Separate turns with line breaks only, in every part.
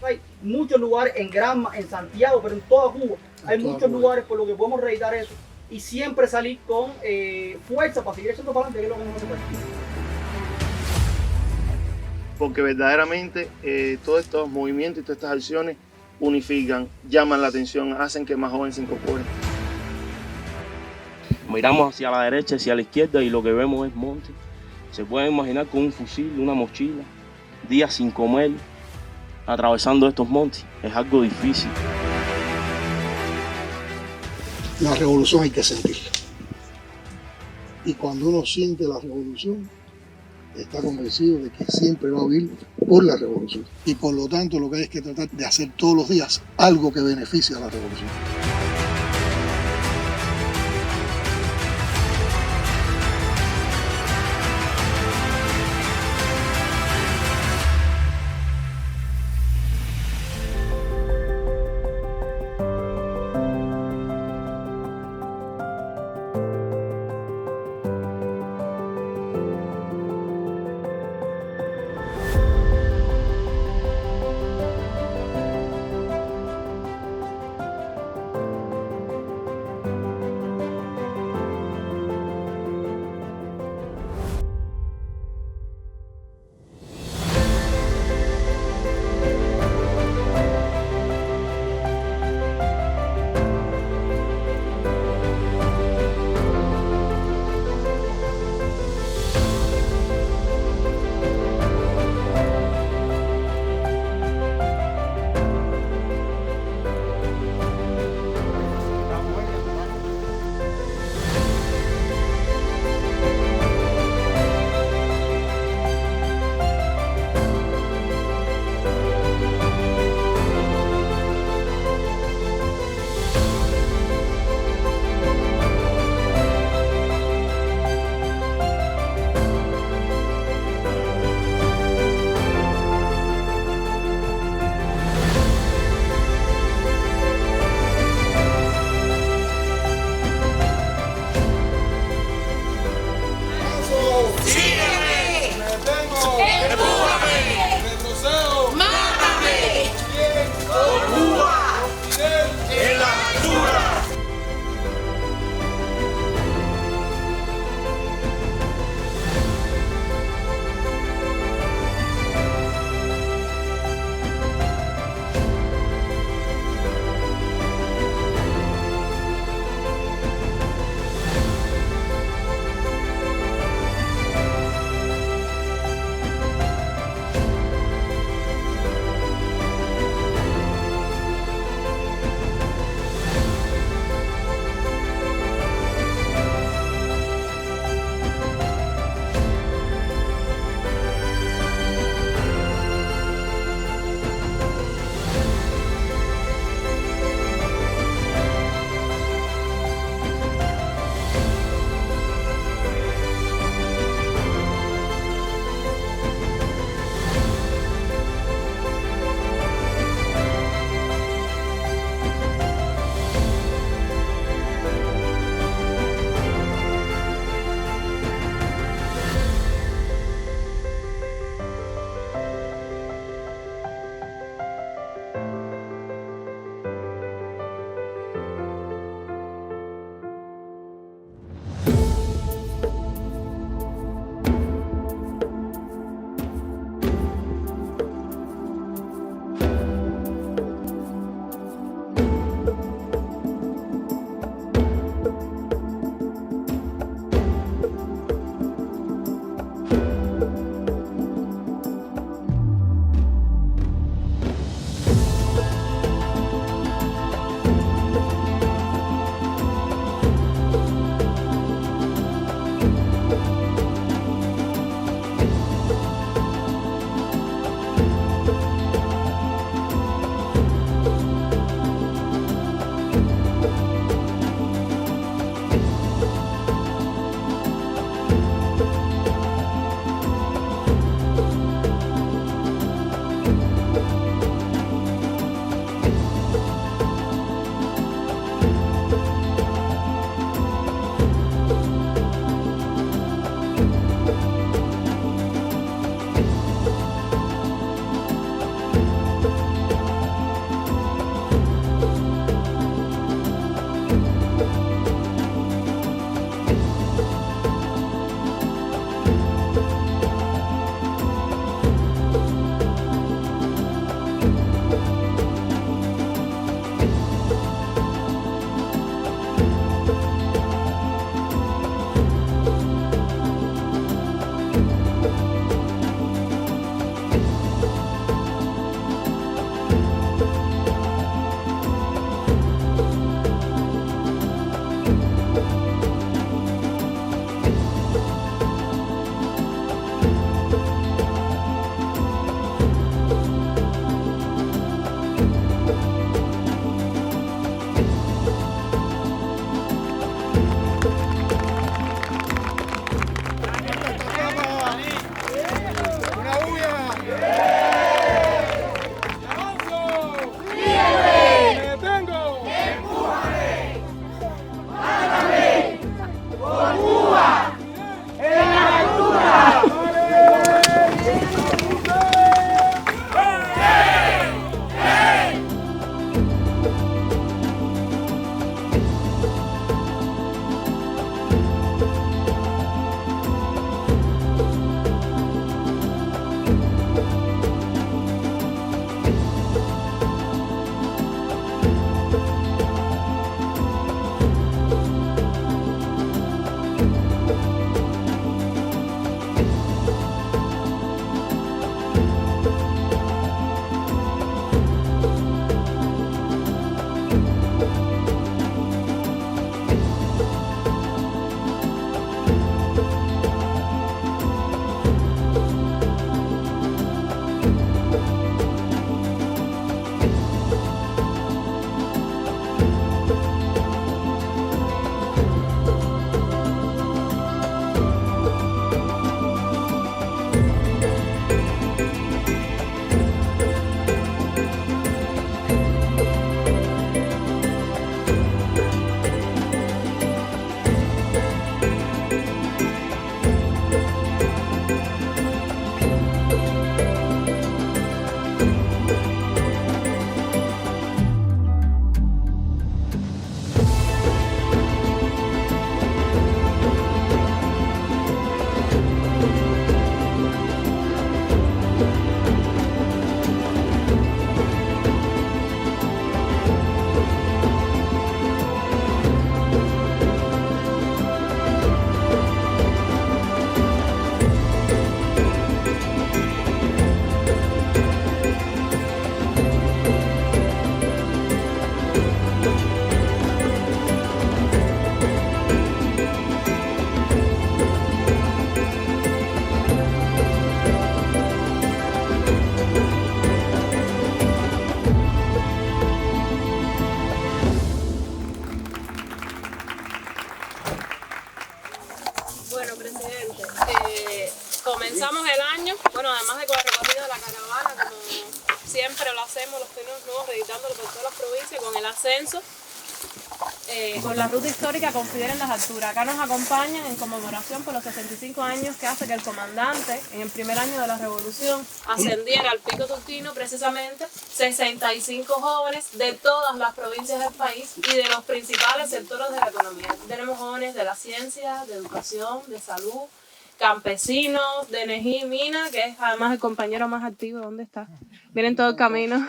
hay muchos lugares en Granma, en Santiago, pero en toda Cuba hay muchos lugares por lo que podemos reeditar eso y siempre salir con fuerza para seguir echando para adelante, que es lo que nos hace falta.
Porque verdaderamente todos estos movimientos y todas estas acciones unifican, llaman la atención, hacen que más jóvenes se incorporen.
Miramos hacia la derecha, hacia la izquierda y lo que vemos es monte. Se pueden imaginar con un fusil, una mochila, días sin comer, atravesando estos montes. Es algo difícil.
La revolución hay que sentirla. Y cuando uno siente la revolución, está convencido de que siempre va a vivir por la revolución. Y por lo tanto lo que hay es que tratar de hacer todos los días algo que beneficie a la revolución.
siempre lo hacemos, los Pinos Nuevos, reeditándolo por todas las provincias con el ascenso, con la ruta histórica Consideren las Alturas. Acá nos acompañan en conmemoración por los 65 años que hace que el comandante, en el primer año de la Revolución, ascendiera al Pico Turquino, precisamente 65 jóvenes de todas las provincias del país y de los principales sectores de la economía. Aquí tenemos jóvenes de la ciencia, de educación, de salud, campesinos, de energía y mina, que es además el compañero más activo. ¿Dónde está? Vienen todo el camino.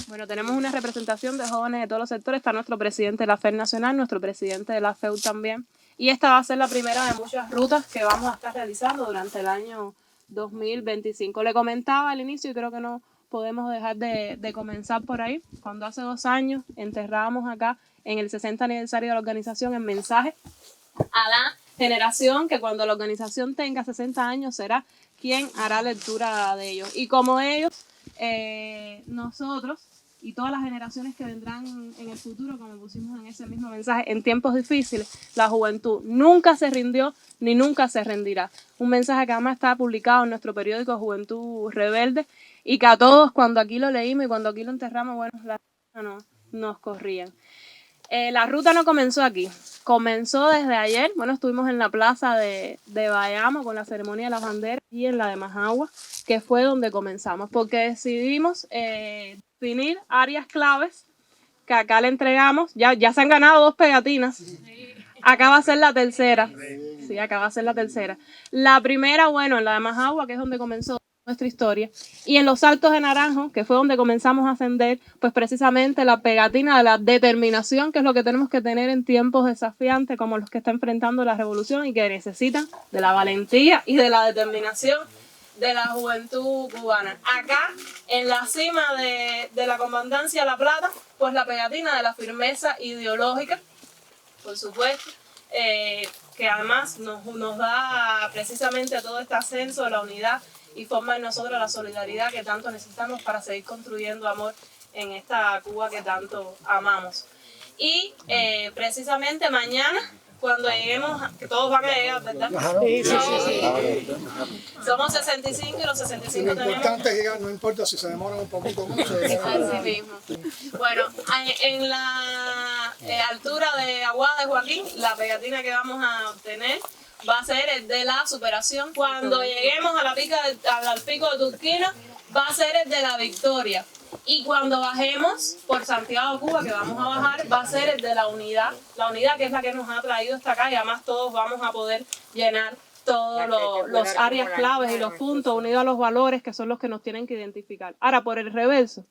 Bueno, tenemos una representación de jóvenes de todos los sectores. Está nuestro presidente de la FED Nacional, nuestro presidente de la FEU también. Y esta va a ser la primera de muchas rutas que vamos a estar realizando durante el año 2025. Le comentaba al inicio y creo que no podemos dejar de comenzar por ahí. Cuando hace 2 años enterrábamos acá en el 60 aniversario de la organización el mensaje a la generación que cuando la organización tenga 60 años será quien hará lectura de ellos. Y como ellos, nosotros y todas las generaciones que vendrán en el futuro, como pusimos en ese mismo mensaje, en tiempos difíciles, la juventud nunca se rindió ni nunca se rendirá. Un mensaje que además está publicado en nuestro periódico Juventud Rebelde y que a todos cuando aquí lo leímos y cuando aquí lo enterramos, bueno, nos corrían. La ruta no comenzó aquí, comenzó desde ayer. Bueno, estuvimos en la plaza de Bayamo con la ceremonia de las banderas y en la de Majagua, que fue donde comenzamos, porque decidimos definir áreas claves que acá le entregamos. Ya se han ganado 2 pegatinas, acá va a ser la tercera. Sí, acá va a ser la tercera. La primera, bueno, en la de Majagua, que es donde comenzó nuestra historia, y en los Saltos de Naranjo, que fue donde comenzamos a ascender, pues precisamente la pegatina de la determinación, que es lo que tenemos que tener en tiempos desafiantes como los que está enfrentando la revolución y que necesitan de la valentía y de la determinación de la juventud cubana. Acá, en la cima de la Comandancia La Plata, pues la pegatina de la firmeza ideológica, por supuesto, que además nos da precisamente todo este ascenso de la unidad y forma en nosotros la solidaridad que tanto necesitamos para seguir construyendo amor en esta Cuba que tanto amamos. Y precisamente mañana, cuando lleguemos, que todos van a llegar, ¿verdad? Sí. Somos 65 y los 65 tenemos... Lo
importante es llegar, no importa si se demoran un poquito más.
Así mismo. Bueno, en la altura de Aguada de Joaquín, la pegatina que vamos a obtener va a ser el de la superación. Cuando lleguemos al pico de Turquina, va a ser el de la victoria. Y cuando bajemos por Santiago, Cuba, que vamos a bajar, va a ser el de la unidad que es la que nos ha traído hasta acá, y además todos vamos a poder llenar todos los áreas claves y los puntos unidos a los valores que son los que nos tienen que identificar. Ahora, por el reverso,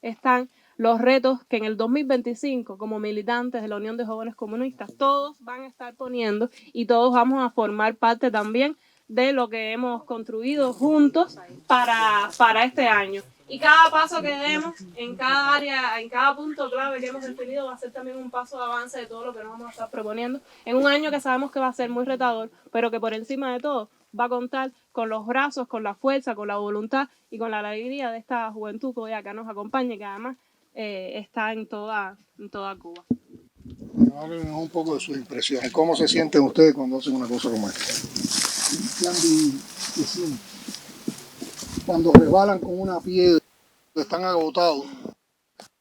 están los retos que en el 2025, como militantes de la Unión de Jóvenes Comunistas, todos van a estar poniendo y todos vamos a formar parte también de lo que hemos construido juntos para este año. Y cada paso que demos en cada área, en cada punto clave que hemos definido, va a ser también un paso de avance de todo lo que nos vamos a estar proponiendo en un año que sabemos que va a ser muy retador, pero que por encima de todo va a contar con los brazos, con la fuerza, con la voluntad y con la alegría de esta juventud que hoy acá nos acompaña y que además está en toda Cuba.
Háblenos un poco de sus impresiones. ¿Cómo se sienten ustedes cuando hacen una cosa como esta? Cuando resbalan con una piedra, están agotados,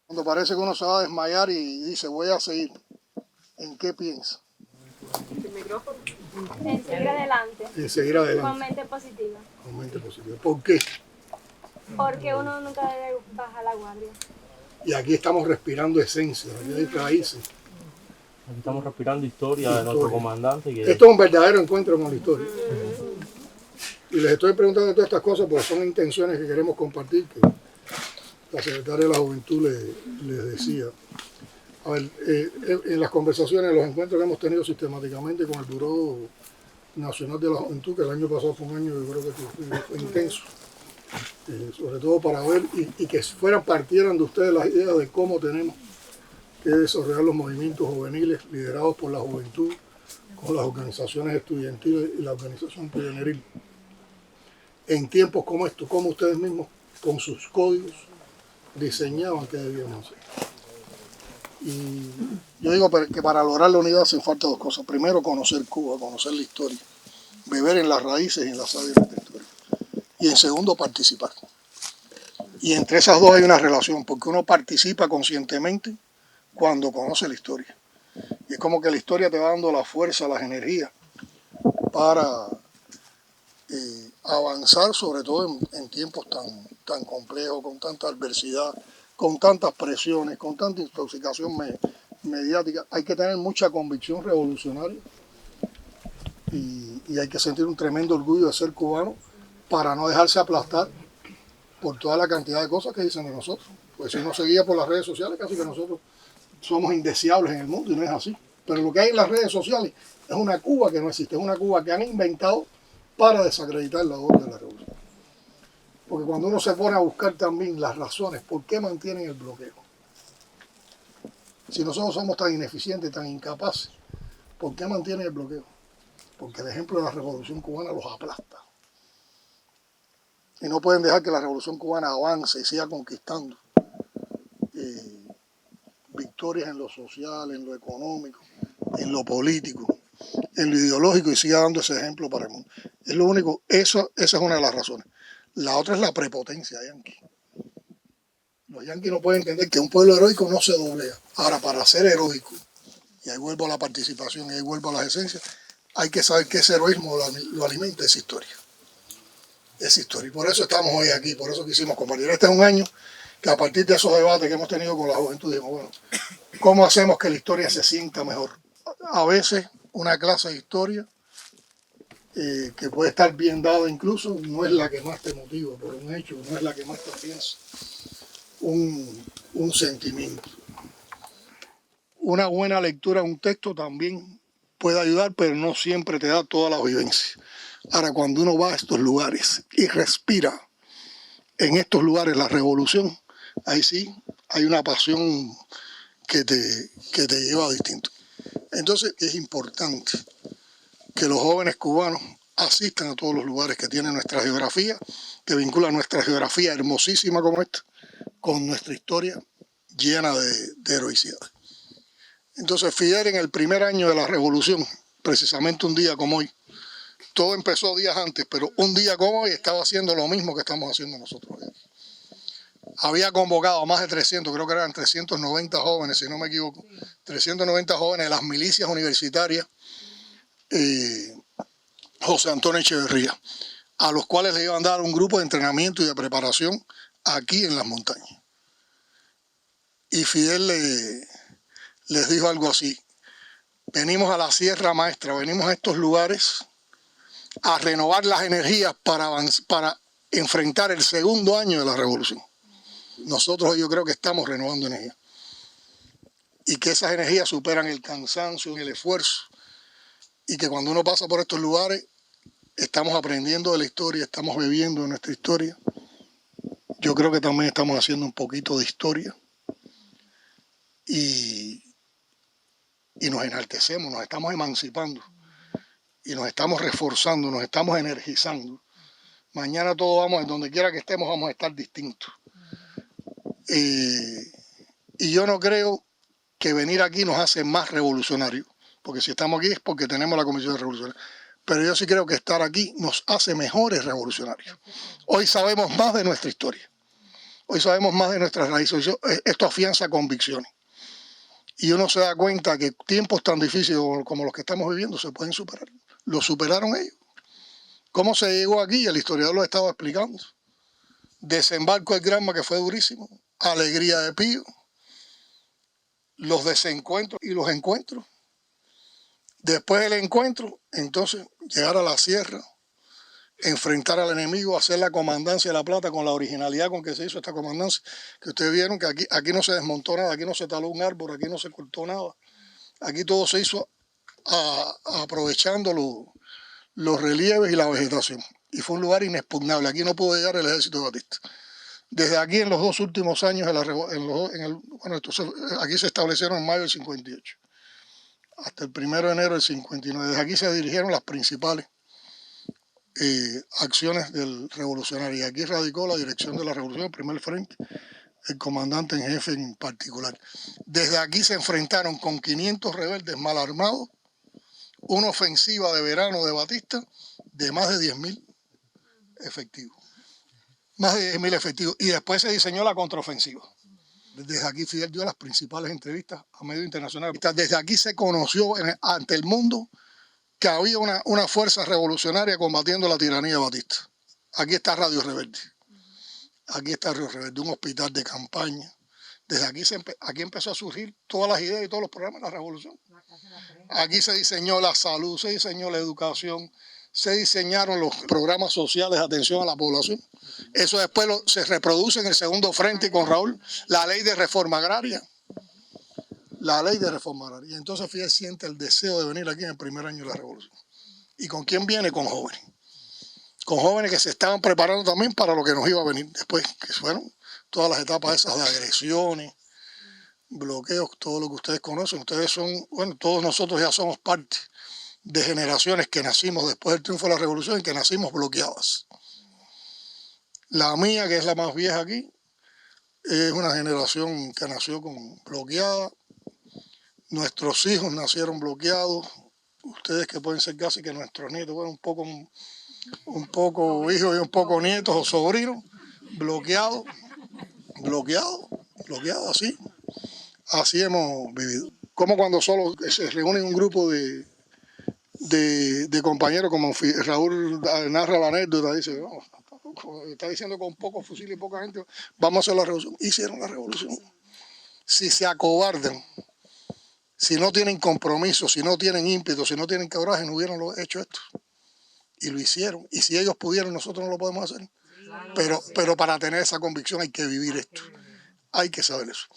cuando parece que uno se va a desmayar y dice voy a seguir, ¿en qué piensa?
En seguir adelante.
En seguir adelante.
Con mente positiva.
Con mente positiva. ¿Por qué?
Porque uno nunca debe bajar la guardia.
Y aquí estamos respirando esencia, aquí hay raíces.
Aquí estamos respirando historia de nuestro comandante.
Esto es un verdadero encuentro con la historia. Y les estoy preguntando todas estas cosas porque son intenciones que queremos compartir, que la secretaria de la Juventud les decía. A ver, en las conversaciones, en los encuentros que hemos tenido sistemáticamente con el Buró Nacional de la Juventud, que el año pasado fue un año, yo creo que fue intenso, sobre todo para ver y que partieran de ustedes las ideas de cómo tenemos que desarrollar los movimientos juveniles liderados por la juventud, con las organizaciones estudiantiles y la organización pioneril. En tiempos como estos, como ustedes mismos, con sus códigos, diseñaban qué debíamos hacer. Y yo digo que para lograr la unidad hacen falta 2 cosas. Primero, conocer Cuba, conocer la historia, beber en las raíces y en la savia de nuestra historia. Y en segundo, participar. Y entre esas dos hay una relación, porque uno participa conscientemente cuando conoce la historia. Y es como que la historia te va dando la fuerza, las energías para avanzar, sobre todo en tiempos tan complejos, con tanta adversidad, con tantas presiones, con tanta intoxicación mediática. Hay que tener mucha convicción revolucionaria y hay que sentir un tremendo orgullo de ser cubano para no dejarse aplastar por toda la cantidad de cosas que dicen de nosotros. Pues si uno se guía por las redes sociales, casi que nosotros somos indeseables en el mundo y no es así. Pero lo que hay en las redes sociales es una Cuba que no existe, es una Cuba que han inventado para desacreditar la obra de la revolución. Porque cuando uno se pone a buscar también las razones por qué mantienen el bloqueo, si nosotros somos tan ineficientes, tan incapaces, ¿por qué mantienen el bloqueo? Porque el ejemplo de la revolución cubana los aplasta. Y no pueden dejar que la revolución cubana avance y siga conquistando victorias en lo social, en lo económico, en lo político, en lo ideológico y siga dando ese ejemplo para el mundo. Es lo único, esa es una de las razones. La otra es la prepotencia yanqui. Los yanquis no pueden entender que un pueblo heroico no se doblea. Ahora, para ser heroico, y ahí vuelvo a la participación y ahí vuelvo a las esencias, hay que saber que ese heroísmo lo alimenta esa historia. Esa historia. Y por eso estamos hoy aquí, por eso quisimos compartir. Este es un año que a partir de esos debates que hemos tenido con la juventud, dijimos, bueno, ¿cómo hacemos que la historia se sienta mejor? A veces una clase de historia que puede estar bien dada incluso, no es la que más te motiva por un hecho, no es la que más te piensa, un sentimiento. Una buena lectura de un texto también puede ayudar, pero no siempre te da toda la vivencia. Ahora, cuando uno va a estos lugares y respira en estos lugares la revolución, ahí sí hay una pasión que te lleva a distinto. Entonces es importante que los jóvenes cubanos asistan a todos los lugares que tiene nuestra geografía, que vincula nuestra geografía hermosísima como esta, con nuestra historia llena de heroicidad. Entonces Fidel, en el primer año de la revolución, precisamente un día como hoy, todo empezó días antes, pero un día como hoy estaba haciendo lo mismo que estamos haciendo nosotros hoy. Había convocado a más de 300, creo que eran 390 jóvenes, si no me equivoco, 390 jóvenes de las milicias universitarias, José Antonio Echeverría, a los cuales le iban a dar un grupo de entrenamiento y de preparación aquí en las montañas. Y Fidel les dijo algo así: venimos a la Sierra Maestra, venimos a estos lugares a renovar las energías para enfrentar el segundo año de la revolución. Nosotros yo creo que estamos renovando energía y que esas energías superan el cansancio, el esfuerzo, y que cuando uno pasa por estos lugares estamos aprendiendo de la historia, estamos bebiendo de nuestra historia. Yo creo que también estamos haciendo un poquito de historia y nos enaltecemos, nos estamos emancipando y nos estamos reforzando, nos estamos energizando. Mañana todos vamos, en donde quiera que estemos, vamos a estar distintos. Y yo no creo que venir aquí nos hace más revolucionarios, porque si estamos aquí es porque tenemos la Comisión de Revolucionarios. Pero yo sí creo que estar aquí nos hace mejores revolucionarios. Hoy sabemos más de nuestra historia. Hoy sabemos más de nuestras raíces. Esto afianza convicciones. Y uno se da cuenta que tiempos tan difíciles como los que estamos viviendo se pueden superar. Lo superaron ellos. ¿Cómo se llegó aquí? El historiador lo estaba explicando. Desembarco del Granma, que fue durísimo. Alegría de Pío. Los desencuentros y los encuentros. Después del encuentro, entonces, llegar a la sierra, enfrentar al enemigo, hacer la comandancia de La Plata con la originalidad con que se hizo esta comandancia, que ustedes vieron que aquí no se desmontó nada, aquí no se taló un árbol, aquí no se cortó nada. Aquí todo se hizo aprovechando los relieves y la vegetación. Y fue un lugar inexpugnable. Aquí no pudo llegar el ejército de Batista. Desde aquí, en los dos últimos años, aquí se establecieron en mayo del 58, hasta el 1 de enero del 59. Desde aquí se dirigieron las principales acciones del revolucionario. Y aquí radicó la dirección de la revolución, el primer frente, el comandante en jefe en particular. Desde aquí se enfrentaron con 500 rebeldes mal armados, una ofensiva de verano de Batista de más de 10.000 efectivos. Más de 10.000 efectivos. Y después se diseñó la contraofensiva. Desde aquí Fidel dio las principales entrevistas a medios internacionales. Desde aquí se conoció ante el mundo que había una fuerza revolucionaria combatiendo la tiranía de Batista. Aquí está Radio Rebelde. Aquí está Radio Rebelde, un hospital de campaña. Desde aquí, aquí empezó a surgir todas las ideas y todos los programas de la revolución. Aquí se diseñó la salud, se diseñó la educación, se diseñaron los programas sociales de atención a la población. Eso después se reproduce en el segundo frente con Raúl, la ley de reforma agraria. La ley de reforma agraria. Entonces Fidel siente el deseo de venir aquí en el primer año de la revolución. ¿Y con quién viene? Con jóvenes. Con jóvenes que se estaban preparando también para lo que nos iba a venir después, que fueron todas las etapas esas de agresiones, bloqueos, todo lo que ustedes conocen. Ustedes son, bueno, todos nosotros ya somos parte de generaciones que nacimos después del triunfo de la revolución y que nacimos bloqueadas. La mía, que es la más vieja aquí, es una generación que nació bloqueada. Nuestros hijos nacieron bloqueados. Ustedes que pueden ser casi que nuestros nietos, bueno, un poco hijos y un poco nietos o sobrinos, bloqueados, así. Así hemos vivido. Como cuando solo se reúnen un grupo de compañeros, como Raúl narra la anécdota, dice, oh, está diciendo con pocos fusiles y poca gente, vamos a hacer la revolución. Hicieron la revolución. Si se acobardan, si no tienen compromiso, si no tienen ímpetu, si no tienen coraje, no hubieran hecho esto. Y lo hicieron. Y si ellos pudieron, nosotros no lo podemos hacer. Pero para tener esa convicción hay que vivir esto. Hay que saber eso.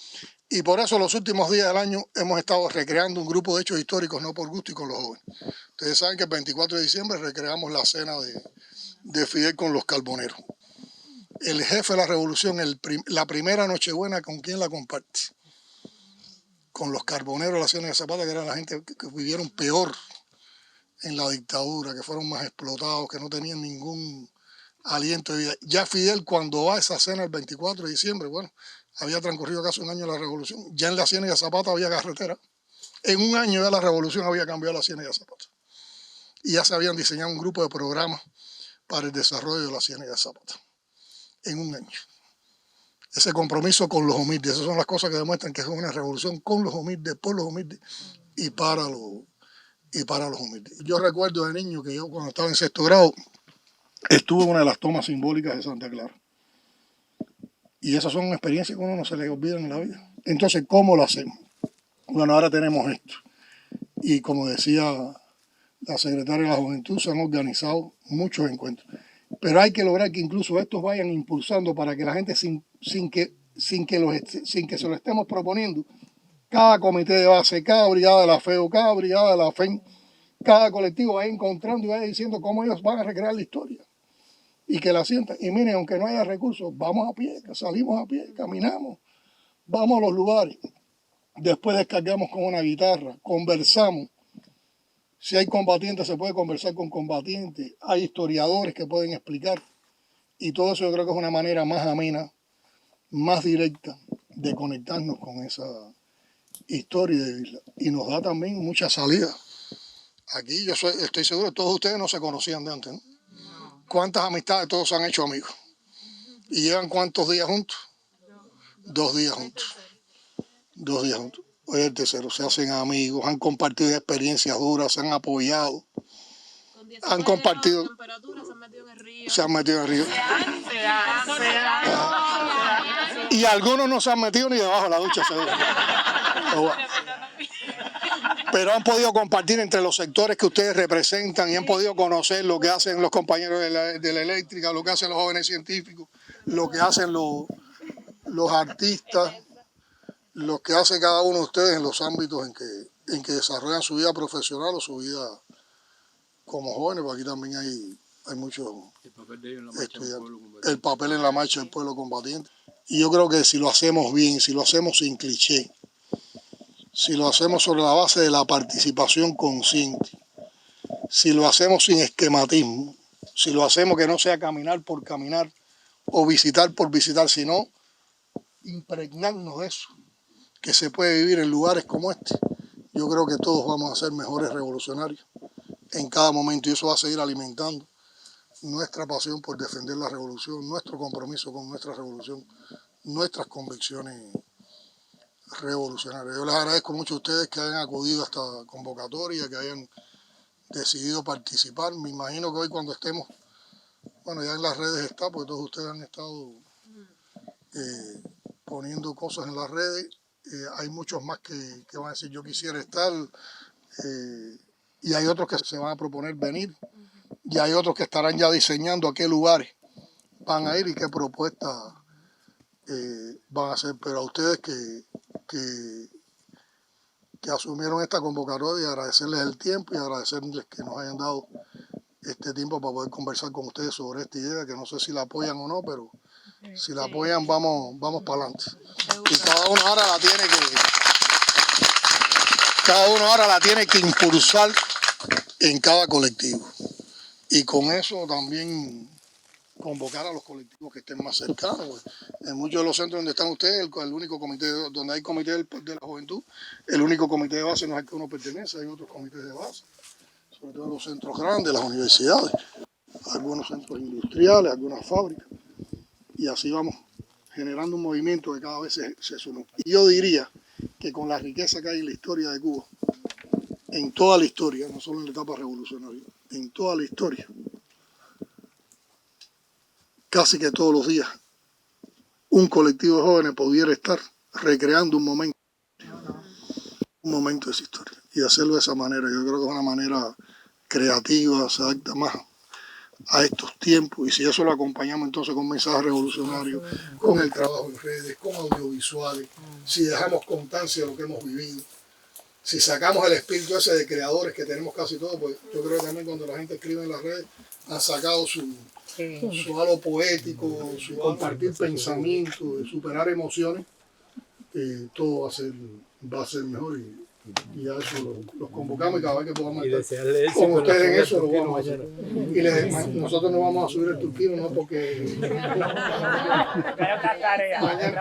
Y por eso los últimos días del año hemos estado recreando un grupo de hechos históricos, no por gusto y con los jóvenes. Ustedes saben que el 24 de diciembre recreamos la cena de Fidel con los carboneros. El jefe de la revolución, la primera Nochebuena, ¿con quién la comparte? Con los carboneros de la cena de Zapata, que eran la gente que vivieron peor en la dictadura, que fueron más explotados, que no tenían ningún aliento de vida. Ya Fidel, cuando va a esa cena el 24 de diciembre, bueno, había transcurrido casi un año de la revolución, ya en la Ciénaga de Zapata había carretera. En un año ya la revolución había cambiado la Ciénaga de Zapata. Y ya se habían diseñado un grupo de programas para el desarrollo de la Ciénaga de Zapata. En un año. Ese compromiso con los humildes, esas son las cosas que demuestran que es una revolución con los humildes, por los humildes y para los humildes. Yo recuerdo de niño que yo cuando estaba en sexto grado estuve en una de las tomas simbólicas de Santa Clara. Y esas son experiencias que a uno no se le olvidan en la vida. Entonces, ¿cómo lo hacemos? Bueno, ahora tenemos esto. Y como decía la secretaria de la Juventud, se han organizado muchos encuentros. Pero hay que lograr que incluso estos vayan impulsando para que la gente, sin que se lo estemos proponiendo, cada comité de base, cada brigada de la FEO, cada brigada de la FEN, cada colectivo vaya encontrando y vaya diciendo cómo ellos van a recrear la historia. Y que la sientan. Y miren, aunque no haya recursos, vamos a pie, salimos a pie, caminamos, vamos a los lugares. Después descargamos con una guitarra, conversamos. Si hay combatientes, se puede conversar con combatientes. Hay historiadores que pueden explicar. Y todo eso yo creo que es una manera más amena, más directa de conectarnos con esa historia y de vivirla. Y nos da también mucha salida. Aquí estoy seguro que todos ustedes no se conocían de antes, ¿no? ¿Cuántas amistades todos se han hecho amigos? ¿Y llevan cuántos días juntos? 2 días juntos. 2 días juntos. Hoy el tercero. Se hacen amigos, han compartido experiencias duras, se han apoyado. Han compartido. Se han metido en el río. Y algunos no se han metido ni debajo de la ducha, seguro. Pero han podido compartir entre los sectores que ustedes representan y han podido conocer lo que hacen los compañeros de la eléctrica, lo que hacen los jóvenes científicos, lo que hacen los artistas, lo que hace cada uno de ustedes en los ámbitos en que desarrollan su vida profesional o su vida como jóvenes, porque aquí también hay muchos estudiantes. El papel en la marcha del pueblo combatiente. Y yo creo que si lo hacemos bien, si lo hacemos sin cliché, si lo hacemos sobre la base de la participación consciente, si lo hacemos sin esquematismo, si lo hacemos que no sea caminar por caminar o visitar por visitar, sino impregnarnos de eso, que se puede vivir en lugares como este, yo creo que todos vamos a ser mejores revolucionarios en cada momento y eso va a seguir alimentando nuestra pasión por defender la revolución, nuestro compromiso con nuestra revolución, nuestras convicciones revolucionarias. Yo les agradezco mucho a ustedes que hayan acudido a esta convocatoria, que hayan decidido participar. Me imagino que hoy cuando estemos, bueno, ya en las redes está, porque todos ustedes han estado poniendo cosas en las redes. Hay muchos más que van a decir yo quisiera estar, y hay otros que se van a proponer venir, y hay otros que estarán ya diseñando a qué lugares van a ir y qué propuestas van a hacer. Pero a ustedes que asumieron esta convocatoria, agradecerles el tiempo y agradecerles que nos hayan dado este tiempo para poder conversar con ustedes sobre esta idea, que no sé si la apoyan o no, pero si la apoyan vamos para adelante. Y cada uno ahora la tiene que impulsar en cada colectivo. Y con eso también convocar a los colectivos que estén más cercanos. Pues. En muchos de los centros donde están ustedes, el único comité, donde hay comité de la juventud, el único comité de base no es al que uno pertenece, hay otros comités de base, sobre todo en los centros grandes, las universidades, algunos centros industriales, algunas fábricas, y así vamos generando un movimiento que cada vez se suma. Y yo diría que con la riqueza que hay en la historia de Cuba, en toda la historia, no solo en la etapa revolucionaria, en toda la historia, casi que todos los días un colectivo de jóvenes pudiera estar recreando un momento de esa historia y hacerlo de esa manera. Yo creo que es una manera creativa, se adapta más a estos tiempos, y si eso lo acompañamos entonces con mensajes revolucionarios, con el trabajo en redes, con audiovisuales, si dejamos constancia de lo que hemos vivido, si sacamos el espíritu ese de creadores que tenemos casi todos, pues yo creo que también cuando la gente escribe en las redes han sacado su halo poético, su compartir pensamientos, de superar emociones, todo va a ser mejor, y a eso los convocamos, y cada vez que podamos estar con ustedes en eso lo vamos a hacer. Y nosotros no vamos a subir el turquino, no, porque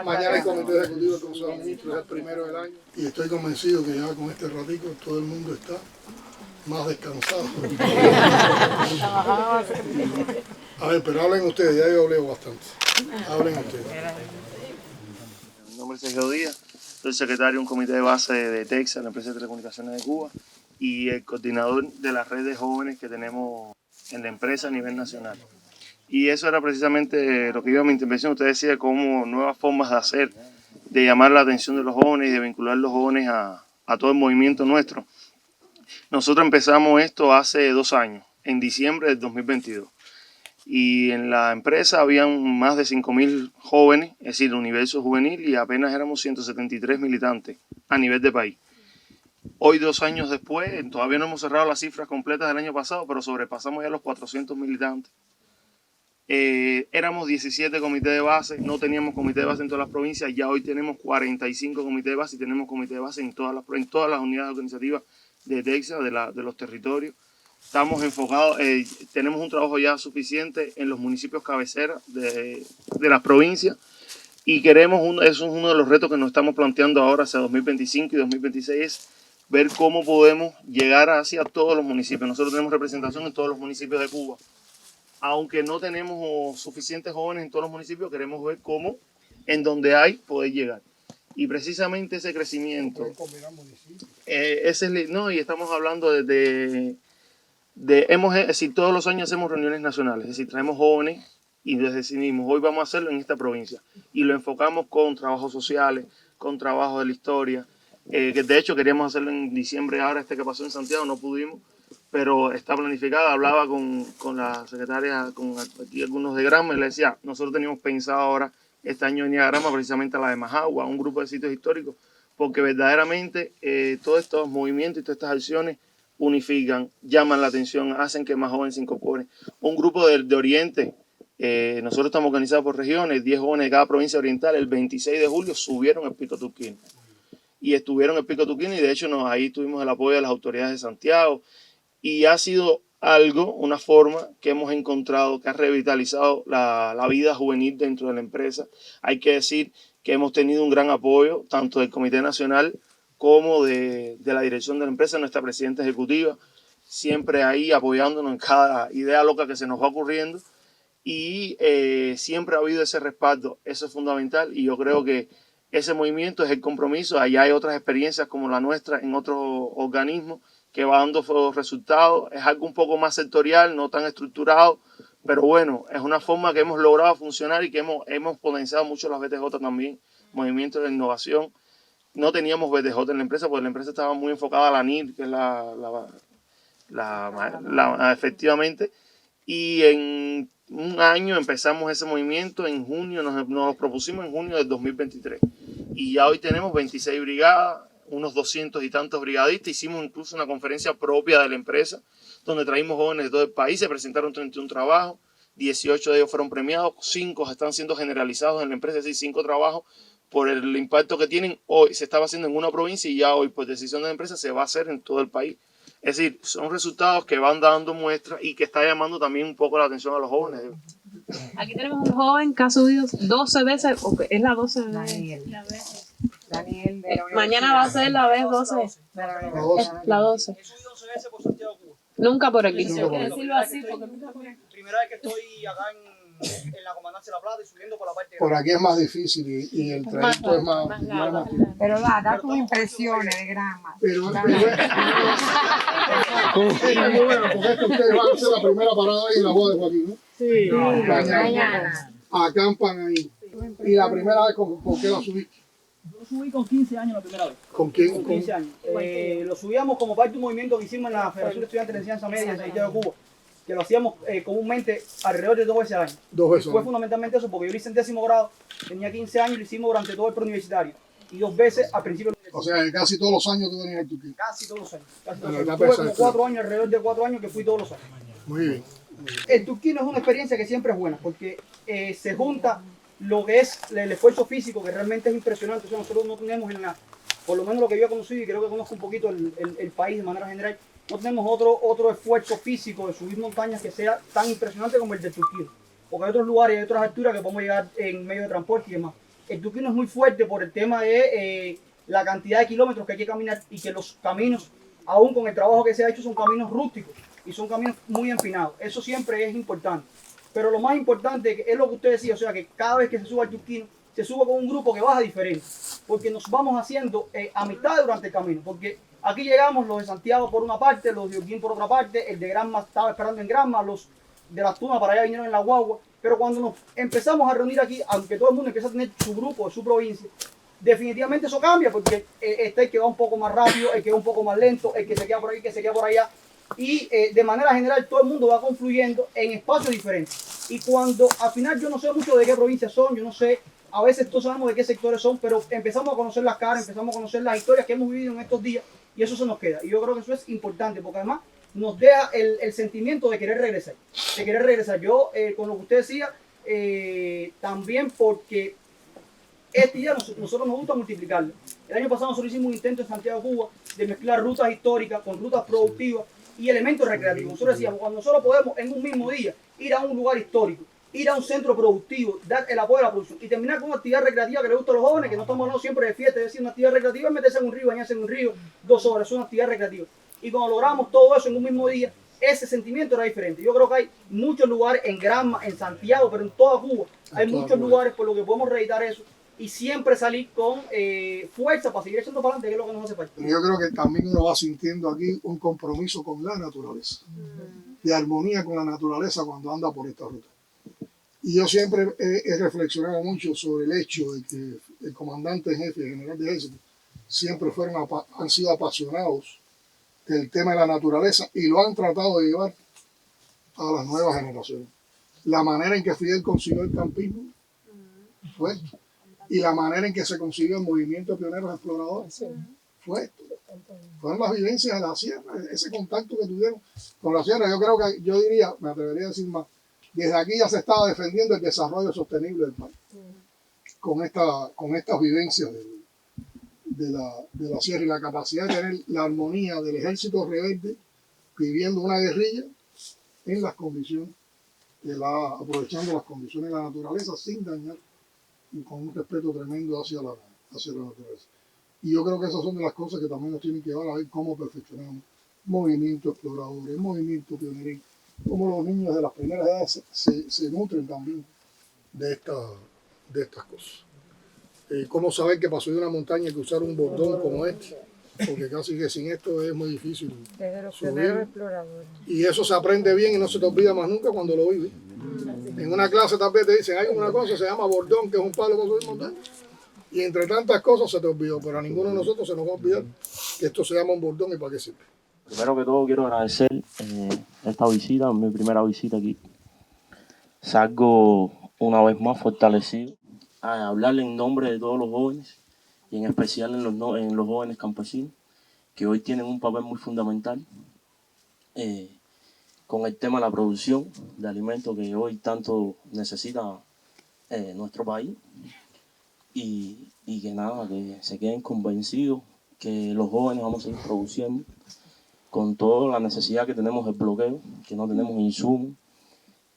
mañana el comité ejecutivo del Consejo de Ministros es el 1 del año, y estoy convencido que ya con este ratico todo el mundo está más descansado. A ver, pero hablen ustedes, ya yo hablé bastante. Hablen ustedes.
Mi nombre es Sergio Díaz, soy secretario de un comité de base de Texas, la empresa de telecomunicaciones de Cuba, y el coordinador de las redes jóvenes que tenemos en la empresa a nivel nacional. Y eso era precisamente lo que iba a mi intervención. Usted decía cómo nuevas formas de hacer, de llamar la atención de los jóvenes y de vincular a los jóvenes a todo el movimiento nuestro. Nosotros empezamos esto hace 2 años, en diciembre del 2022. Y en la empresa habían más de 5.000 jóvenes, es decir, el universo juvenil, y apenas éramos 173 militantes a nivel de país. Hoy, 2 años después, todavía no hemos cerrado las cifras completas del año pasado, pero sobrepasamos ya los 400 militantes. Éramos 17 comités de base, no teníamos comité de base en todas las provincias, ya hoy tenemos 45 comités de base y tenemos comité de base en todas las unidades organizativas de Texas, de los territorios. Estamos enfocados, tenemos un trabajo ya suficiente en los municipios cabeceras de las provincias, y eso es uno de los retos que nos estamos planteando ahora hacia 2025 y 2026, es ver cómo podemos llegar hacia todos los municipios. Nosotros tenemos representación en todos los municipios de Cuba. Aunque no tenemos suficientes jóvenes en todos los municipios, queremos ver cómo, en donde hay, poder llegar. Y precisamente ese crecimiento, y estamos hablando es decir, todos los años hacemos reuniones nacionales, es decir, traemos jóvenes y les decidimos, hoy vamos a hacerlo en esta provincia. Y lo enfocamos con trabajos sociales, con trabajos de la historia, que de hecho queríamos hacerlo en diciembre, ahora que pasó en Santiago, no pudimos, pero está planificada. Hablaba con la secretaria, con aquí algunos de Granma, y le decía, nosotros teníamos pensado ahora este año venir a Granma, precisamente a la de Majagua, un grupo de sitios históricos, porque verdaderamente todos estos movimientos y todas estas acciones unifican, llaman la atención, hacen que más jóvenes se incorporen. Un grupo de Oriente, nosotros estamos organizados por regiones, 10 jóvenes de cada provincia oriental, el 26 de julio subieron el Pico Turquino. Y estuvieron en el Pico Turquino, y de hecho ahí tuvimos el apoyo de las autoridades de Santiago, y ha sido una forma que hemos encontrado que ha revitalizado la vida juvenil dentro de la empresa. Hay que decir que hemos tenido un gran apoyo tanto del Comité Nacional como de la dirección de la empresa, nuestra presidenta ejecutiva, siempre ahí apoyándonos en cada idea loca que se nos va ocurriendo y siempre ha habido ese respaldo, eso es fundamental y yo creo que ese movimiento es el compromiso. Allá hay otras experiencias como la nuestra en otros organismos que va dando resultados, es algo un poco más sectorial, no tan estructurado, pero bueno, es una forma que hemos logrado funcionar y que hemos potenciado mucho las BTJ también, movimientos de innovación. No teníamos BTJ en la empresa porque la empresa estaba muy enfocada a la NIR, que es efectivamente, y en un año empezamos ese movimiento, en junio, nos propusimos en junio del 2023, y ya hoy tenemos 26 brigadas, unos 200 y tantos brigadistas, hicimos incluso una conferencia propia de la empresa, donde traímos jóvenes de todo el país, se presentaron 31 trabajos, 18 de ellos fueron premiados, 5 están siendo generalizados en la empresa, es decir, 5 trabajos por el impacto que tienen. Hoy se estaba haciendo en una provincia y ya hoy por decisión de la empresa se va a hacer en todo el país. Es decir, son resultados que van dando muestras y que está llamando también un poco la atención a los jóvenes.
Aquí tenemos un joven que ha subido 12 veces, es la 12 de
Daniel de la
mañana va a ser la vez 12. La 12.
He subido 11 veces por Santiago, Cuba.
Nunca por aquí.
Nunca por aquí.
Decirlo así porque
Primera vez que estoy acá en la Comandancia de La Plata y subiendo por la parte
Por aquí es más difícil y el trayecto es más tiempo.
Pero da tus impresiones de grama.
Pero es muy bueno, porque es que ustedes van a hacer la primera parada ahí en la boda de Joaquín, ¿no?
Sí.
Mañana.
Acampan ahí. Y la primera vez, ¿con qué la subiste?
Yo subí con 15 años la primera vez.
¿Con quién?
Con 15 años. Lo subíamos como parte de un movimiento que hicimos en la Federación de Estudiantes de Enseñanza Media en Santiago de Cuba, que lo hacíamos comúnmente alrededor de 2 veces al año.
2 veces.
Fue fundamentalmente eso, porque yo lo hice en 10º grado, tenía 15 años y lo hicimos durante todo el preuniversitario. Y 2 veces al principio de la
O
universidad.
sea, casi todos los años tú venías al Turquía.
Casi todos los años. Casi
Bueno,
todos los
acá
años. Tuve
pasa
como
esto.
4 años, alrededor de 4 años que fui todos los años.
Muy bien.
El turquino es una experiencia que siempre es buena, porque se junta lo que es el esfuerzo físico, que realmente es impresionante. O sea, nosotros no tenemos por lo menos lo que yo he conocido y creo que conozco un poquito el país de manera general, no tenemos otro esfuerzo físico de subir montañas que sea tan impresionante como el del turquino. Porque hay otros lugares, hay otras alturas que podemos llegar en medio de transporte y demás. El turquino es muy fuerte por el tema de la cantidad de kilómetros que hay que caminar y que los caminos, aún con el trabajo que se ha hecho, son caminos rústicos y son caminos muy empinados. Eso siempre es importante. Pero lo más importante es lo que usted decía, o sea, que cada vez que se suba al turquino, se suba con un grupo que baja diferente, porque nos vamos haciendo amistades durante el camino, porque aquí llegamos los de Santiago por una parte, los de Holguín por otra parte, el de Granma estaba esperando en Granma, los de Las Tunas para allá vinieron en la guagua, pero cuando nos empezamos a reunir aquí, aunque todo el mundo empieza a tener su grupo, su provincia, definitivamente eso cambia, porque está el que va un poco más rápido, el que va un poco más lento, el que se queda por aquí, el que se queda por allá, y de manera general todo el mundo va confluyendo en espacios diferentes. Y cuando al final yo no sé mucho de qué provincias son, yo no sé, a veces todos sabemos de qué sectores son, pero empezamos a conocer las caras, empezamos a conocer las historias que hemos vivido en estos días y eso se nos queda. Y yo creo que eso es importante porque además nos deja el sentimiento de querer regresar. Yo, con lo que usted decía, también porque este día nosotros nos gusta multiplicarlo. El año pasado nosotros hicimos un intento en Santiago, Cuba, de mezclar rutas históricas con rutas productivas y elementos recreativos. Nosotros decíamos, cuando nosotros podemos en un mismo día ir a un lugar histórico, ir a un centro productivo, dar el apoyo a la producción y terminar con una actividad recreativa que le gusta a los jóvenes, que no estamos hablando siempre de fiesta, es decir, una actividad recreativa es meterse en un río, bañarse en un río 2 horas, es una actividad recreativa. Y cuando logramos todo eso en un mismo día, ese sentimiento era diferente. Yo creo que hay muchos lugares en Granma, en Santiago, pero en toda Cuba, hay muchos lugares por los que podemos reeditar eso y siempre salir con fuerza para seguir echando para adelante, que es lo que nos hace falta.
Pero yo creo que también uno va sintiendo aquí un compromiso con la naturaleza, de armonía con la naturaleza cuando anda por esta ruta. Y yo siempre he reflexionado mucho sobre el hecho de que el comandante en jefe, el general de ejército, siempre han sido apasionados del tema de la naturaleza y lo han tratado de llevar a las nuevas generaciones. La manera en que Fidel consiguió el campismo fue esto. Y la manera en que se consiguió el movimiento de pioneros exploradores fue esto. Fueron las vivencias de la sierra, ese contacto que tuvieron con la sierra. Yo creo que, yo diría, me atrevería a decir más, desde aquí ya se estaba defendiendo el desarrollo sostenible del país. Con estas vivencias de la sierra y la capacidad de tener la armonía del ejército rebelde viviendo una guerrilla en las condiciones, aprovechando las condiciones de la naturaleza sin dañar y con un respeto tremendo hacia la naturaleza. Y yo creo que esas son de las cosas que también nos tienen que llevar a ver cómo perfeccionamos movimiento exploradores, movimiento pioneril, como los niños de las primeras edades se nutren también de estas cosas. ¿Cómo saber que pasó de una montaña que usar un bordón como este? Porque casi que sin esto es muy difícil
Desde los
subir.
primeros exploradores.
Y eso se aprende bien y no se te olvida más nunca cuando lo vives. En una clase tal vez te dicen, hay una cosa que se llama bordón, que es un palo para subir montaña. Y entre tantas cosas se te olvidó, pero a ninguno de nosotros se nos va a olvidar que esto se llama un bordón y para qué sirve.
Primero que todo quiero agradecer esta visita, mi primera visita aquí. Salgo una vez más fortalecido a hablarle en nombre de todos los jóvenes y en especial en los jóvenes campesinos que hoy tienen un papel muy fundamental con el tema de la producción de alimentos que hoy tanto necesita nuestro país y que nada, que se queden convencidos que los jóvenes vamos a seguir produciendo con toda la necesidad que tenemos del bloqueo, que no tenemos insumos,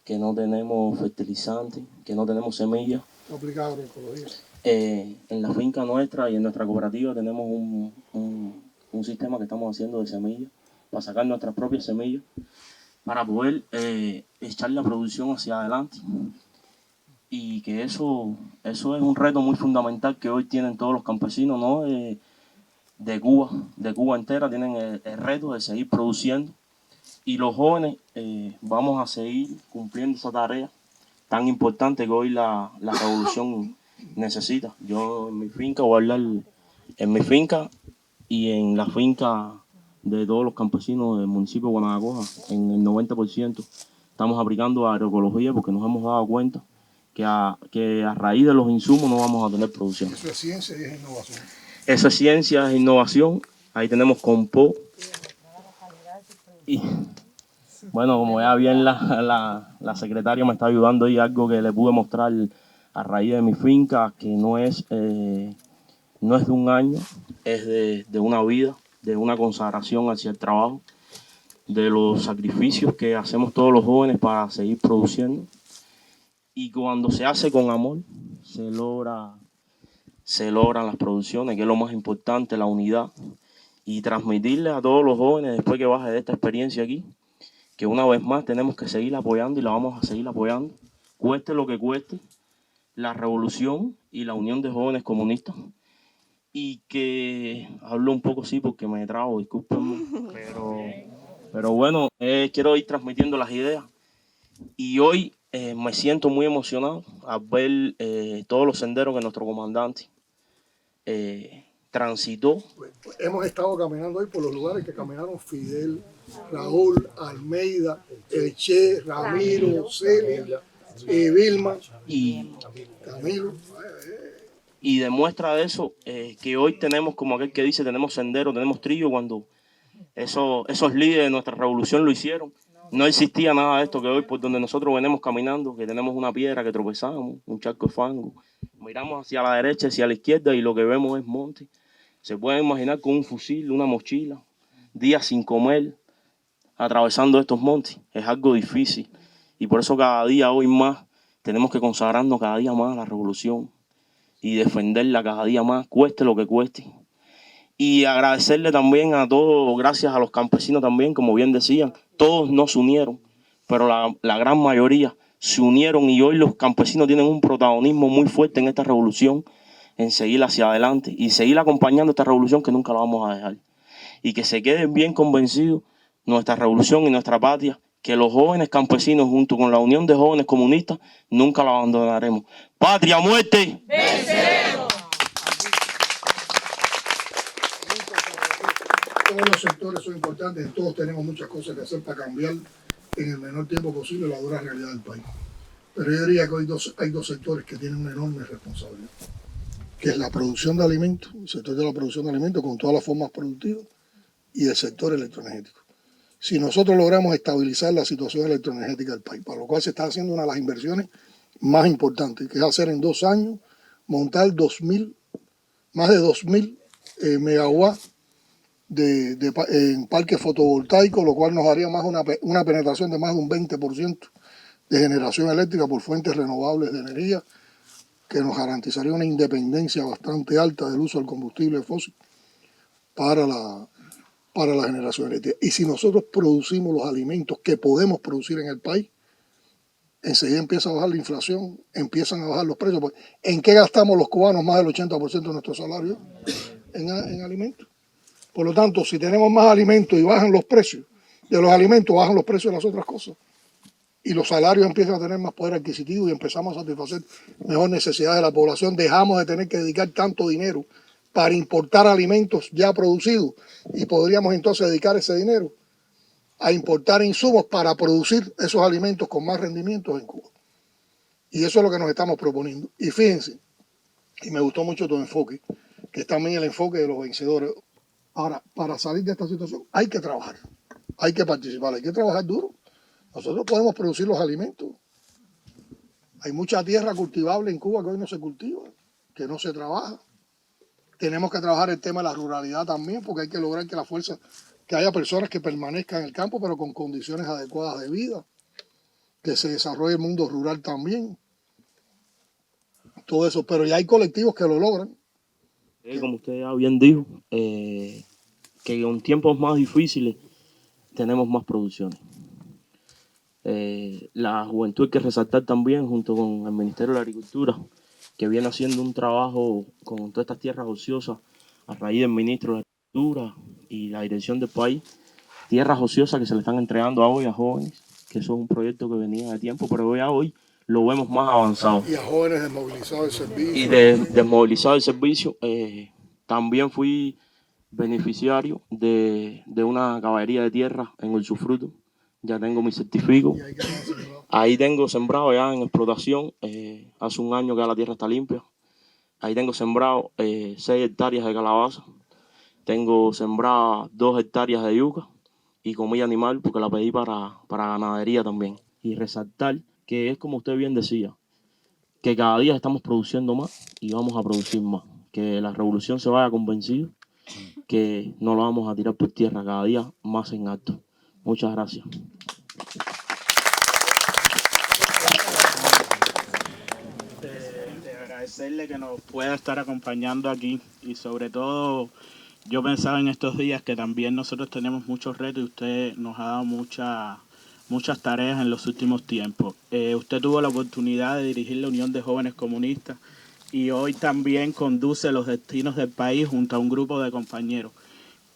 que no tenemos fertilizantes, que no tenemos semillas.
Aplicado agroecología.
En la finca nuestra y en nuestra cooperativa tenemos un sistema que estamos haciendo de semillas para sacar nuestras propias semillas para poder echar la producción hacia adelante. Y que eso es un reto muy fundamental que hoy tienen todos los campesinos, ¿no? De Cuba entera, tienen el reto de seguir produciendo. Y los jóvenes vamos a seguir cumpliendo esa tarea tan importante que hoy la revolución necesita. Yo en mi finca voy a hablar en mi finca y en la finca de todos los campesinos del municipio de Guanabacoa, en el 90% estamos aplicando agroecología porque nos hemos dado cuenta que a raíz de los insumos no vamos a tener producción.
Eso es ciencia y es innovación.
Esa ciencia es innovación. Ahí tenemos compost. Y bueno, como ya bien la secretaria me está ayudando y algo que le pude mostrar a raíz de mi finca, que no es de un año, es de una vida, de una consagración hacia el trabajo, de los sacrificios que hacemos todos los jóvenes para seguir produciendo. Y cuando se hace con amor, se logran las producciones, que es lo más importante, la unidad. Y transmitirle a todos los jóvenes, después que baje de esta experiencia aquí, que una vez más tenemos que seguir apoyando y la vamos a seguir apoyando, cueste lo que cueste, la revolución y la unión de jóvenes comunistas. Y que hablo un poco así porque me trabo, discúlpenme, pero bueno, quiero ir transmitiendo las ideas. Y hoy me siento muy emocionado al ver todos los senderos que nuestro comandante transitó.
Hemos estado caminando hoy por los lugares que caminaron Fidel, Raúl, Almeida, El Che, Ramiro, Celia, Vilma
y
Camilo.
Y demuestra de eso que hoy tenemos, como aquel que dice, tenemos sendero, tenemos trillo, cuando esos líderes de nuestra revolución lo hicieron. No existía nada de esto que hoy por donde nosotros venimos caminando, que tenemos una piedra que tropezamos, un charco de fango. Miramos hacia la derecha, hacia la izquierda y lo que vemos es monte. Se puede imaginar con un fusil, una mochila, días sin comer, atravesando estos montes. Es algo difícil. Y por eso cada día, hoy más, tenemos que consagrarnos cada día más a la revolución y defenderla cada día más, cueste lo que cueste. Y agradecerle también a todos, gracias a los campesinos también, como bien decían, todos no se unieron, pero la gran mayoría se unieron y hoy los campesinos tienen un protagonismo muy fuerte en esta revolución, en seguir hacia adelante y seguir acompañando esta revolución que nunca la vamos a dejar. Y que se queden bien convencidos nuestra revolución y nuestra patria, que los jóvenes campesinos junto con la Unión de Jóvenes Comunistas nunca la abandonaremos. ¡Patria, muerte! ¡Venceremos!
Todos los sectores son importantes, todos tenemos muchas cosas que hacer para cambiar en el menor tiempo posible la dura realidad del país. Pero yo diría que hay dos sectores que tienen una enorme responsabilidad, que es la producción de alimentos, el sector de la producción de alimentos con todas las formas productivas y el sector electroenergético. Si nosotros logramos estabilizar la situación electroenergética del país, para lo cual se está haciendo una de las inversiones más importantes, que es hacer en 2 años, montar más de 2.000 megawatts en parques fotovoltaicos, lo cual nos haría más una penetración de más de un 20% de generación eléctrica por fuentes renovables de energía, que nos garantizaría una independencia bastante alta del uso del combustible fósil para para la generación eléctrica. Y si nosotros producimos los alimentos que podemos producir en el país, enseguida empieza a bajar la inflación, empiezan a bajar los precios. Pues, ¿en qué gastamos los cubanos más del 80% de nuestro salario? En alimentos. Por lo tanto, si tenemos más alimentos y bajan los precios de los alimentos, bajan los precios de las otras cosas. Y los salarios empiezan a tener más poder adquisitivo y empezamos a satisfacer mejor necesidades de la población. Dejamos de tener que dedicar tanto dinero para importar alimentos ya producidos y podríamos entonces dedicar ese dinero a importar insumos para producir esos alimentos con más rendimientos en Cuba. Y eso es lo que nos estamos proponiendo. Y fíjense, y me gustó mucho tu enfoque, que es también el enfoque de los vencedores. Ahora, para salir de esta situación hay que trabajar, hay que participar, hay que trabajar duro. Nosotros podemos producir los alimentos. Hay mucha tierra cultivable en Cuba que hoy no se cultiva, que no se trabaja. Tenemos que trabajar el tema de la ruralidad también, porque hay que lograr que la fuerza, que haya personas que permanezcan en el campo, pero con condiciones adecuadas de vida, que se desarrolle el mundo rural también. Todo eso, pero ya hay colectivos que lo logran.
Como usted ya bien dijo, que en tiempos más difíciles tenemos más producciones. La juventud hay que resaltar también, junto con el Ministerio de la Agricultura, que viene haciendo un trabajo con todas estas tierras ociosas a raíz del Ministro de la Agricultura y la dirección del país. Tierras ociosas que se le están entregando hoy a jóvenes, que eso es un proyecto que venía de tiempo, pero hoy lo vemos más avanzado.
Y a jóvenes desmovilizados del servicio.
Y desmovilizado del servicio. También fui beneficiario de una caballería de tierra en Usufruto. Ya tengo mi certificado. Ahí tengo sembrado ya en explotación. Hace un año que ya la tierra está limpia. Ahí tengo sembrado 6 hectáreas de calabaza. Tengo sembrado 2 hectáreas de yuca y comida animal porque la pedí para ganadería también. Y resaltar que es como usted bien decía, que cada día estamos produciendo más y vamos a producir más. Que la revolución se vaya convencido que no lo vamos a tirar por tierra, cada día más en alto. Muchas gracias.
De agradecerle que nos pueda estar acompañando aquí y sobre todo yo pensaba en estos días que también nosotros tenemos muchos retos y usted nos ha dado muchas tareas en los últimos tiempos. Usted tuvo la oportunidad de dirigir la Unión de Jóvenes Comunistas y hoy también conduce los destinos del país junto a un grupo de compañeros.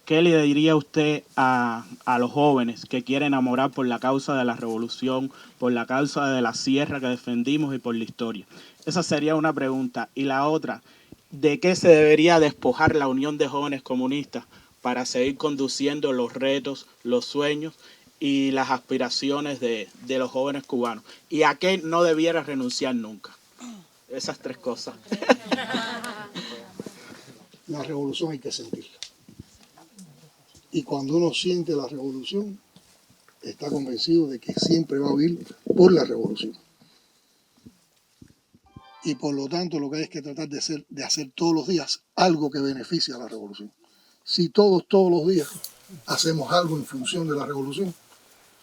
¿Qué le diría usted a los jóvenes que quieren enamorar por la causa de la revolución, por la causa de la sierra que defendimos y por la historia? Esa sería una pregunta. Y la otra, ¿de qué se debería despojar la Unión de Jóvenes Comunistas para seguir conduciendo los retos, los sueños y las aspiraciones de los jóvenes cubanos? ¿Y a qué no debiera renunciar nunca? Esas 3 cosas.
La revolución hay que sentirla. Y cuando uno siente la revolución, está convencido de que siempre va a vivir por la revolución. Y por lo tanto lo que hay es que tratar de hacer todos los días algo que beneficie a la revolución. Si todos los días hacemos algo en función de la revolución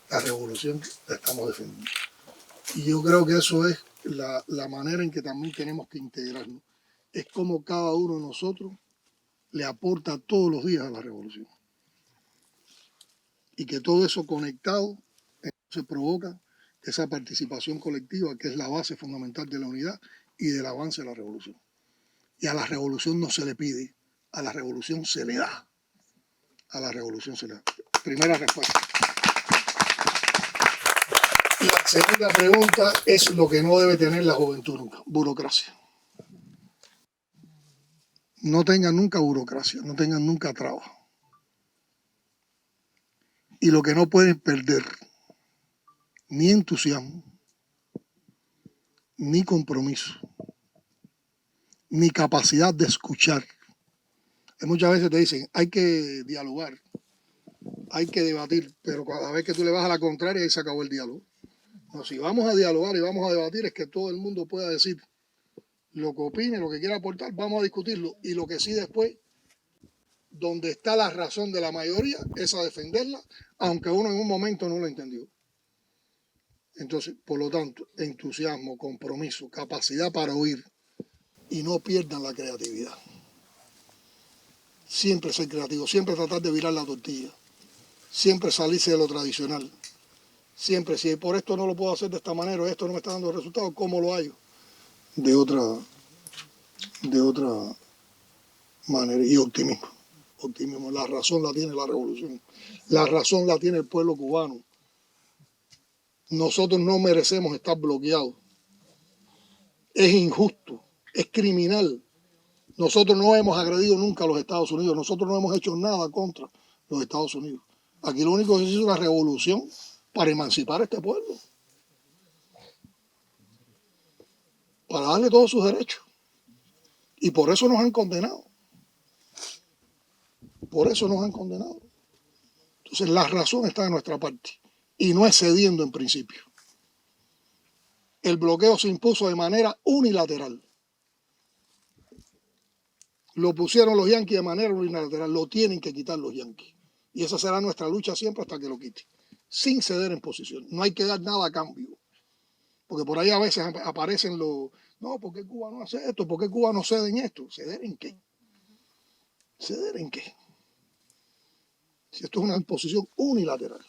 la estamos defendiendo. Y yo creo que eso es la manera en que también tenemos que integrarnos. Es como cada uno de nosotros le aporta todos los días a la revolución. Y que todo eso conectado se provoca esa participación colectiva que es la base fundamental de la unidad y del avance de la revolución. Y a la revolución no se le pide, a la revolución se le da. A la revolución se le da. Primera respuesta. Y la segunda pregunta es lo que no debe tener la juventud nunca, burocracia. No tengan nunca burocracia, no tengan nunca trabas. Y lo que no pueden perder, ni entusiasmo, ni compromiso, ni capacidad de escuchar. Muchas veces te dicen, hay que dialogar, hay que debatir, pero cada vez que tú le vas a la contraria, ahí se acabó el diálogo. No, si vamos a dialogar y vamos a debatir, es que todo el mundo pueda decir lo que opine, lo que quiera aportar, vamos a discutirlo. Y lo que sí después, donde está la razón de la mayoría, es a defenderla, aunque uno en un momento no lo entendió. Entonces, por lo tanto, entusiasmo, compromiso, capacidad para oír y no pierdan la creatividad. siempre ser creativo, siempre tratar de virar la tortilla, siempre salirse de lo tradicional. Siempre, si por esto no lo puedo hacer de esta manera, o esto no me está dando resultados, ¿cómo lo hallo? De otra manera. Y optimismo. Optimismo. La razón la tiene la revolución. La razón la tiene el pueblo cubano. Nosotros no merecemos estar bloqueados. Es injusto, es criminal. Nosotros no hemos agredido nunca a los Estados Unidos. Nosotros no hemos hecho nada contra los Estados Unidos. Aquí lo único que se hizo es una revolución para emancipar a este pueblo, para darle todos sus derechos. Y por eso nos han condenado. Por eso nos han condenado. Entonces la razón está de nuestra parte y no es cediendo en principio. El bloqueo se impuso de manera unilateral. Lo pusieron los yanquis de manera unilateral, lo tienen que quitar los yanquis. Y esa será nuestra lucha siempre hasta que lo quiten, sin ceder en posición. No hay que dar nada a cambio. Porque por ahí a veces aparecen los, no, ¿por qué Cuba no hace esto? ¿Por qué Cuba no cede en esto? ¿Ceder en qué? ¿Ceder en qué? Si esto es una imposición unilateral.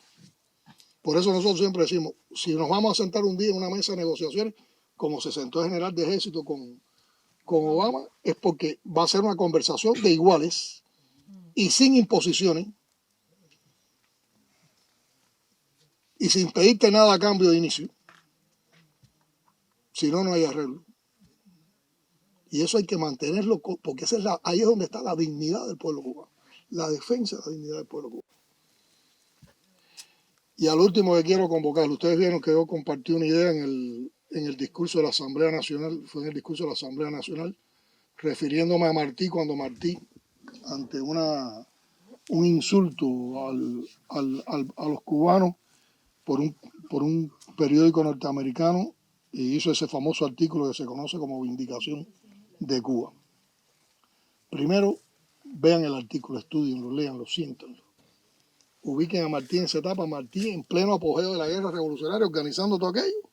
Por eso nosotros siempre decimos, si nos vamos a sentar un día en una mesa de negociaciones, como se sentó el general de ejército con Obama, es porque va a ser una conversación de iguales y sin imposiciones y sin pedirte nada a cambio de inicio. Si no, no hay arreglo. Y eso hay que mantenerlo, porque ahí es donde está la dignidad del pueblo cubano, la defensa de la dignidad del pueblo cubano. Y al último que quiero convocar, ustedes vieron que yo compartí una idea en el discurso de la Asamblea Nacional, fue en el discurso de la Asamblea Nacional, refiriéndome a Martí, cuando Martí, ante un insulto a los cubanos por un periódico norteamericano, y hizo ese famoso artículo que se conoce como Vindicación de Cuba. Primero, vean el artículo, estudienlo, léanlo, siéntanlo. Ubiquen a Martí en esa etapa, Martí en pleno apogeo de la guerra revolucionaria, organizando todo aquello,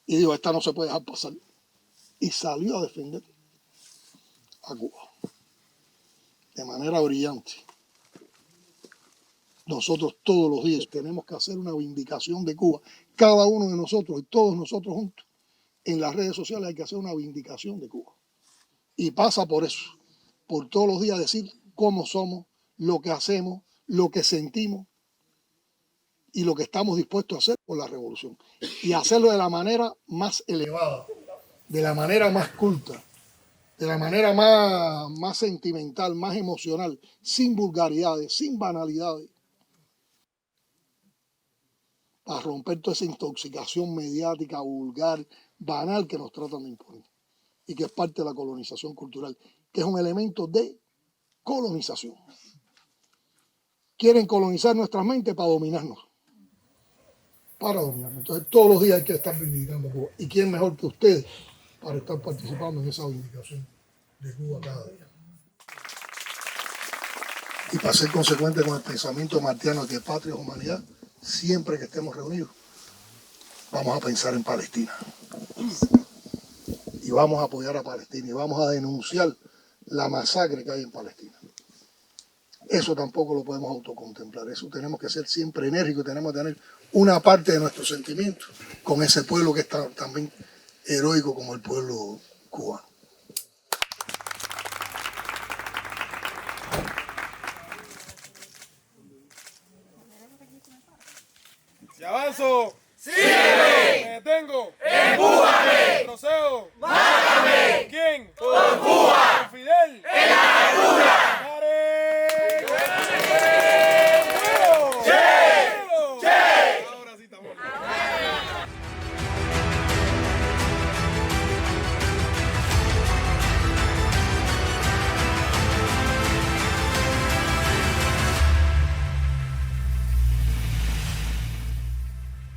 y dijo, esta no se puede dejar pasar. Y salió a defender a Cuba de manera brillante. Nosotros todos los días tenemos que hacer una vindicación de Cuba. Cada uno de nosotros y todos nosotros juntos en las redes sociales hay que hacer una vindicación de Cuba. Y pasa por eso, por todos los días decir cómo somos, lo que hacemos, lo que sentimos y lo que estamos dispuestos a hacer por la revolución. Y hacerlo de la manera más elevada, de la manera más culta, de la manera más sentimental, más emocional, sin vulgaridades, sin banalidades, para romper toda esa intoxicación mediática, vulgar, banal que nos tratan de imponer y que es parte de la colonización cultural, que es un elemento de colonización. Quieren colonizar nuestras mentes para dominarnos. Entonces todos los días hay que estar vindicando Cuba. ¿Y quién mejor que ustedes para estar participando en esa vindicación de Cuba cada día? Y para ser consecuente con el pensamiento martiano de que patria es humanidad, siempre que estemos reunidos, vamos a pensar en Palestina. Y vamos a apoyar a Palestina y vamos a denunciar la masacre que hay en Palestina. Eso tampoco lo podemos autocontemplar, eso tenemos que ser siempre enérgicos, tenemos que tener una parte de nuestro sentimiento con ese pueblo que es también heroico como el pueblo cubano.
Si avanzo, sígueme. Me detengo, empújame. Retrocedo,